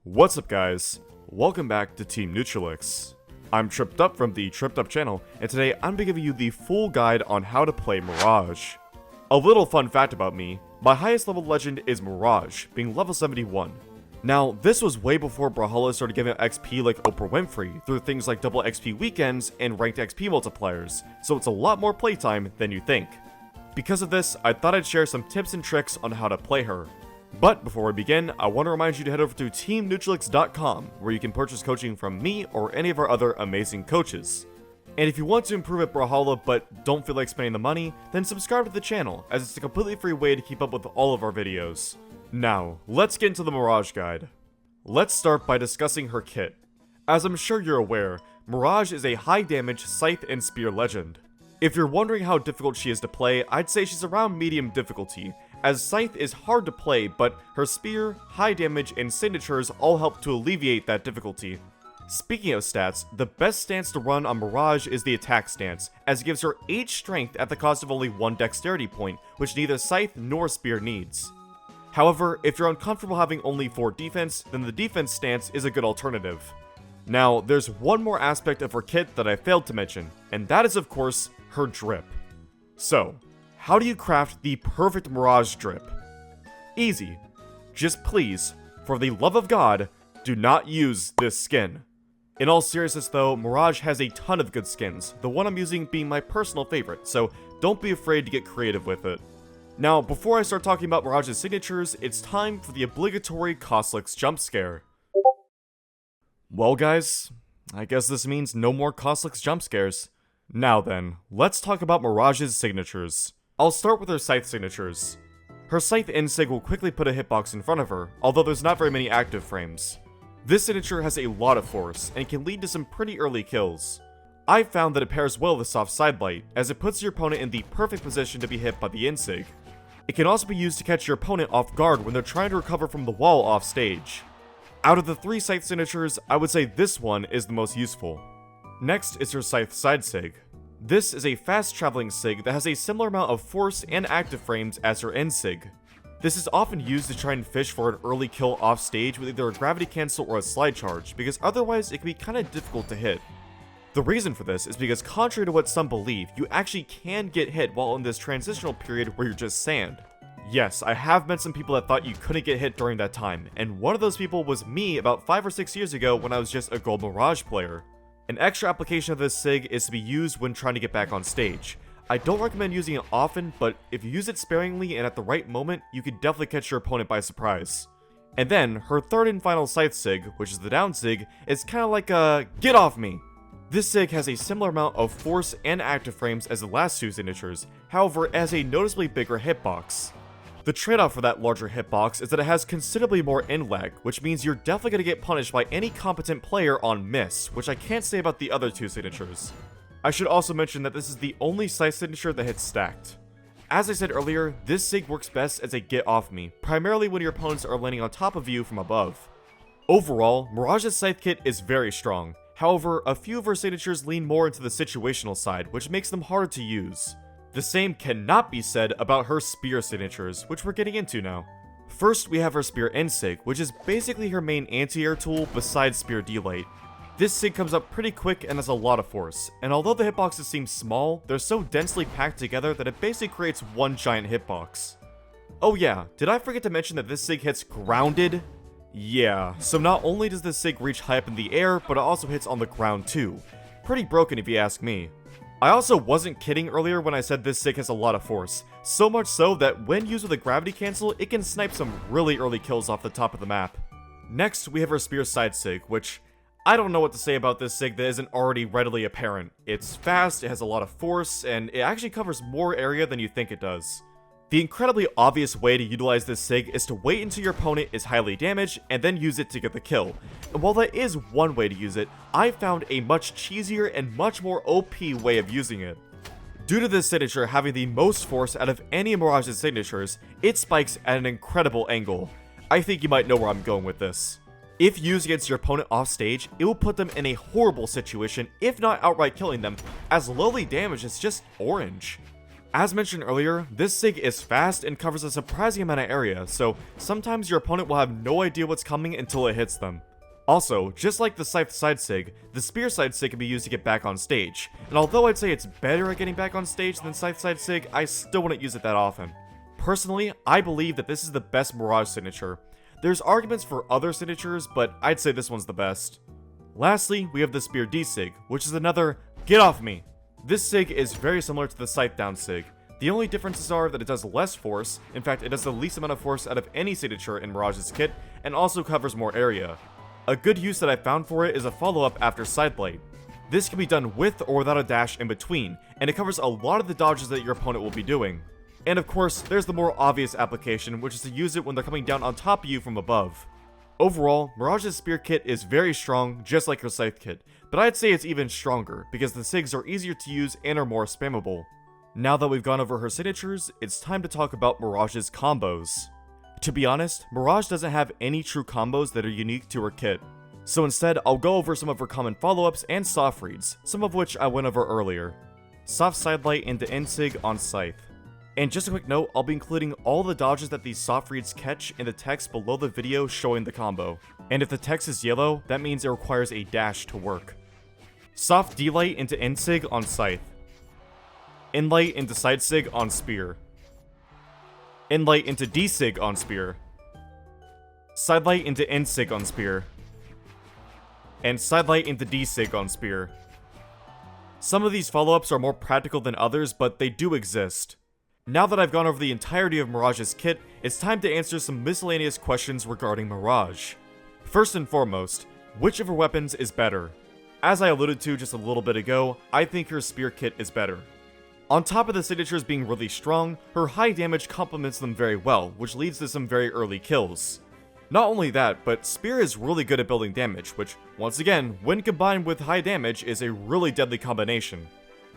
What's up guys, welcome back to Team Neutralix. I'm TrippedUp from the TrippedUp channel, and today I'm be giving you the full guide on how to play Mirage. A little fun fact about me, my highest level legend is Mirage, being level 71. Now, this was way before Brawlhalla started giving out XP like Oprah Winfrey, through things like double XP weekends and ranked XP multipliers, so it's a lot more playtime than you think. Because of this, I thought I'd share some tips and tricks on how to play her. But before we begin, I want to remind you to head over to teamneutralix.com, where you can purchase coaching from me or any of our other amazing coaches. And if you want to improve at Brawlhalla but don't feel like spending the money, then subscribe to the channel, as it's a completely free way to keep up with all of our videos. Now, let's get into the Mirage guide. Let's start by discussing her kit. As I'm sure you're aware, Mirage is a high damage scythe and spear legend. If you're wondering how difficult she is to play, I'd say she's around medium difficulty, as Scythe is hard to play, but her spear, high damage, and signatures all help to alleviate that difficulty. Speaking of stats, the best stance to run on Mirage is the attack stance, as it gives her 8 strength at the cost of only 1 dexterity point, which neither Scythe nor spear needs. However, if you're uncomfortable having only 4 defense, then the defense stance is a good alternative. Now, there's one more aspect of her kit that I failed to mention, and that is of course, her drip. So, how do you craft the perfect Mirage drip? Easy. Just please, for the love of God, do not use this skin. In all seriousness though, Mirage has a ton of good skins, the one I'm using being my personal favorite, so don't be afraid to get creative with it. Now, before I start talking about Mirage's signatures, it's time for the obligatory Costlix jump scare. Well guys, I guess this means no more Costlix jump scares. Now then, let's talk about Mirage's signatures. I'll start with her Scythe signatures. Her Scythe N-Sig will quickly put a hitbox in front of her, although there's not very many active frames. This signature has a lot of force, and can lead to some pretty early kills. I've found that it pairs well with soft sidelight, as it puts your opponent in the perfect position to be hit by the N-Sig. It can also be used to catch your opponent off guard when they're trying to recover from the wall off stage. Out of the 3 Scythe signatures, I would say this one is the most useful. Next is her Scythe Side Sig. This is a fast traveling Sig that has a similar amount of force and active frames as her N-Sig. This is often used to try and fish for an early kill off stage with either a gravity cancel or a slide charge, because otherwise it can be kinda difficult to hit. The reason for this is because contrary to what some believe, you actually can get hit while in this transitional period where you're just sand. Yes, I have met some people that thought you couldn't get hit during that time, and one of those people was me about 5 or 6 years ago when I was just a gold Mirage player. An extra application of this Sig is to be used when trying to get back on stage. I don't recommend using it often, but if you use it sparingly and at the right moment, you can definitely catch your opponent by surprise. And then, her third and final Scythe Sig, which is the down Sig, is kinda like a get off me. This Sig has a similar amount of force and active frames as the last 2 signatures, however it has a noticeably bigger hitbox. The trade-off for that larger hitbox is that it has considerably more end lag, which means you're definitely going to get punished by any competent player on miss, which I can't say about the other 2 signatures. I should also mention that this is the only Scythe signature that hits stacked. As I said earlier, this Sig works best as a get off me, primarily when your opponents are landing on top of you from above. Overall, Mirage's Scythe kit is very strong, however, a few of her signatures lean more into the situational side, which makes them harder to use. The same cannot be said about her spear signatures, which we're getting into now. First, we have her spear N-Sig, which is basically her main anti-air tool besides spear D-Light. This Sig comes up pretty quick and has a lot of force, and although the hitboxes seem small, they're so densely packed together that it basically creates one giant hitbox. Oh yeah, did I forget to mention that this Sig hits grounded? Yeah, so not only does this Sig reach high up in the air, but it also hits on the ground too. Pretty broken if you ask me. I also wasn't kidding earlier when I said this Sig has a lot of force, so much so that when used with a gravity cancel, it can snipe some really early kills off the top of the map. Next, we have our Spear Side Sig, which I don't know what to say about this Sig that isn't already readily apparent. It's fast, it has a lot of force, and it actually covers more area than you think it does. The incredibly obvious way to utilize this Sig is to wait until your opponent is highly damaged and then use it to get the kill. And while that is one way to use it, I found a much cheesier and much more OP way of using it. Due to this signature having the most force out of any of Mirage's signatures, it spikes at an incredible angle. I think you might know where I'm going with this. If used against your opponent off stage, it will put them in a horrible situation, if not outright killing them, as lowly damage is just orange. As mentioned earlier, this SIG is fast and covers a surprising amount of area, so sometimes your opponent will have no idea what's coming until it hits them. Also, just like the Scythe side SIG, the Spear side SIG can be used to get back on stage, and although I'd say it's better at getting back on stage than Scythe side SIG, I still wouldn't use it that often. Personally, I believe that this is the best Mirage signature. There's arguments for other signatures, but I'd say this one's the best. Lastly, we have the Spear D SIG, which is another get off me. This SIG is very similar to the Scythe down SIG. The only differences are that it does less force, in fact it does the least amount of force out of any signature in Mirage's kit, and also covers more area. A good use that I found for it is a follow-up after Sidelight. This can be done with or without a dash in between, and it covers a lot of the dodges that your opponent will be doing. And of course, there's the more obvious application, which is to use it when they're coming down on top of you from above. Overall, Mirage's Spear kit is very strong, just like her Scythe kit, but I'd say it's even stronger, because the SIGs are easier to use and are more spammable. Now that we've gone over her signatures, it's time to talk about Mirage's combos. To be honest, Mirage doesn't have any true combos that are unique to her kit. So instead, I'll go over some of her common follow-ups and soft reads, some of which I went over earlier. Soft Sidelight into End SIG on Scythe. And just a quick note, I'll be including all the dodges that these soft reads catch in the text below the video showing the combo. And if the text is yellow, that means it requires a dash to work. Soft D-Light into End SIG on Scythe. Inlight into Side SIG on Spear. Inlight into D SIG on Spear. Sidelight into End SIG on Spear. And Sidelight into D SIG on Spear. Some of these follow-ups are more practical than others, but they do exist. Now that I've gone over the entirety of Mirage's kit, it's time to answer some miscellaneous questions regarding Mirage. First and foremost, which of her weapons is better? As I alluded to just a little bit ago, I think her Spear kit is better. On top of the signatures being really strong, her high damage complements them very well, which leads to some very early kills. Not only that, but Spear is really good at building damage, which, once again, when combined with high damage, is a really deadly combination.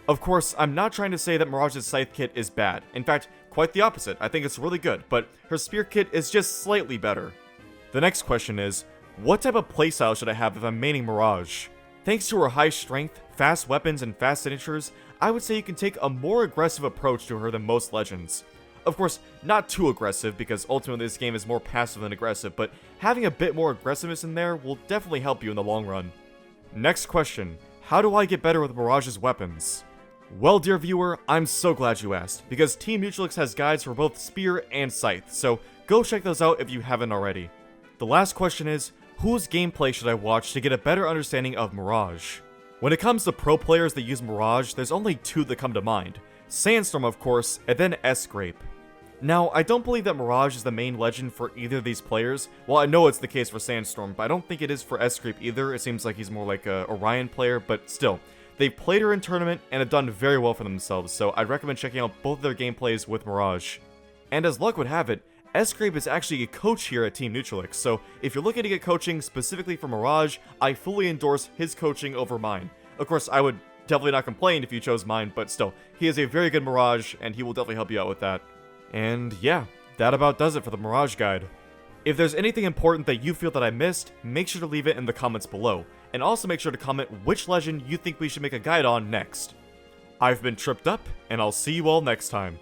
Of course, I'm not trying to say that Mirage's Scythe kit is bad. In fact, quite the opposite. I think it's really good, but her Spear kit is just slightly better. The next question is, what type of playstyle should I have if I'm maining Mirage? Thanks to her high strength, fast weapons, and fast signatures, I would say you can take a more aggressive approach to her than most legends. Of course, not too aggressive, because ultimately this game is more passive than aggressive, but having a bit more aggressiveness in there will definitely help you in the long run. Next question, how do I get better with Mirage's weapons? Well, dear viewer, I'm so glad you asked, because Team Neutralix has guides for both Spear and Scythe, so go check those out if you haven't already. The last question is, whose gameplay should I watch to get a better understanding of Mirage? When it comes to pro players that use Mirage, there's only two that come to mind. Sandstorm, of course, and then S-Scrape. Now, I don't believe that Mirage is the main legend for either of these players. Well, I know it's the case for Sandstorm, but I don't think it is for S-Scrape either. It seems like he's more like a Orion player, but still. They've played her in tournament and have done very well for themselves, so I'd recommend checking out both of their gameplays with Mirage. And as luck would have it, S-Scrape is actually a coach here at Team Neutralix, so if you're looking to get coaching specifically for Mirage, I fully endorse his coaching over mine. Of course, I would definitely not complain if you chose mine, but still, he is a very good Mirage, and he will definitely help you out with that. And yeah, that about does it for the Mirage guide. If there's anything important that you feel that I missed, make sure to leave it in the comments below, and also make sure to comment which legend you think we should make a guide on next. I've been TrippedUp, and I'll see you all next time.